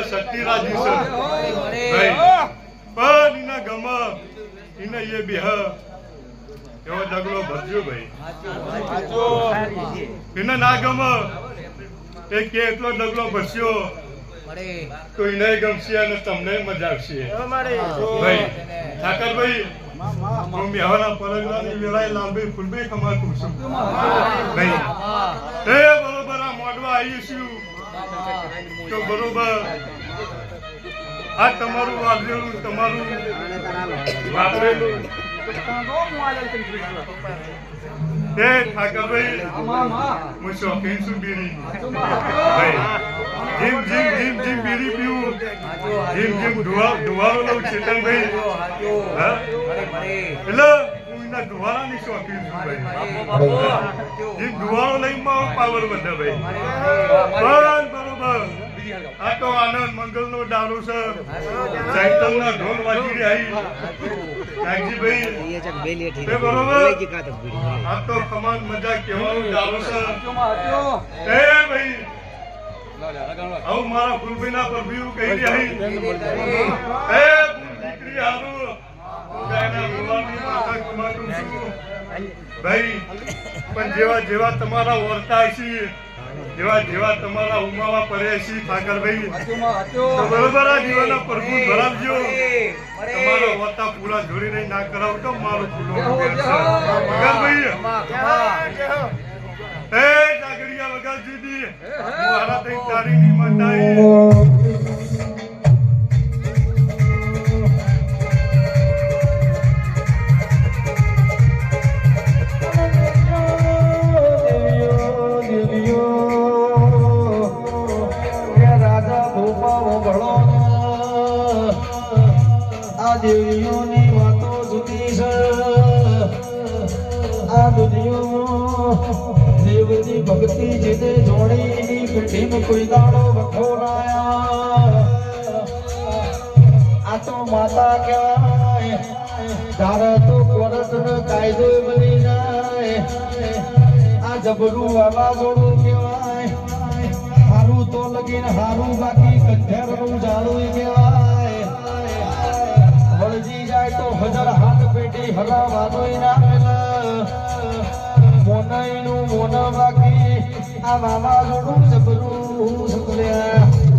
માતા શક્તિ રાજી છે ભાઈ પણ ઇના ગમ ઇને એ બેહ એવો ડગલો ભરજો ભાઈ ઇને ના ગમ એ કે એટલો ડગલો ભરસ્યો તો ઇને ગમશે અને તમને મજા આવશે ભાઈ ઠાકર ભાઈ હું મેહવાના પરગરાની વેળાએ લાલભાઈ ફૂલભાઈ કમાતું છું ભાઈ એ બરોબર આ મોડવા આવી છું તો બરોબર આ તમારું વાગેલું તમારું વાપરેલું એ ઠાકરભાઈ હું શોખીન છું બીડી ભાઈ જીમ જીમ જીમ જીમ બીડી પીવું જીમ જીમ ધુવારો લઉં ચેતનભાઈ હા એટલે હું એના ધુવારાની શોખીન છું ભાઈ જીમ ધુવારો લઈને પાવર વધે ભાઈ પણ બરોબર આ તો આનંદ મંગલ નો ડાલો છે સાયકલ ના ઢોલ વાગી રહ્યા કાગજીભાઈ બરોબર આ તો કમાન મજા કેવાનું ડાલો છે એ ભાઈ આવું મારા ફૂલભાઈ ના પર વ્યૂ કહી રહ્યા એ દીકરી હારું ભાઈ પણ જેવા જેવા તમારા વર્તા છે જેવા જેવા તમારા ઉમાવા પડે છે ઠાકરભાઈ બરોબર આ જીવનના પ્રભુ ભરાવજો તમારા વર્તા પૂરા જોડી નહીં ના કરાવ તો મારો ફૂલો ઠાકરભાઈ એ જાગડિયા વગર જીદી મારા તઈ તારીની મંડાઈ દેવીઓની વાતો જુદી છે આ દુનિયામાં દેવની ભક્તિ જેને જોડીની પેઢીમાં કોઈ દાડો વખોરાયા આ તો માતા કહેવાય તારે તો કોરટનો કાયદો બની જાય આ જબરું વાવાઝોડું કહેવાય હારું તો લગીને હારું બાકી કંઠેરનું જાળું કહેવાય વળજી જાય તો હજાર હાથ પેટી હલાવાનો મોનઈનું મોન બાકી આ મામા જોડું જબરું સકલ્યા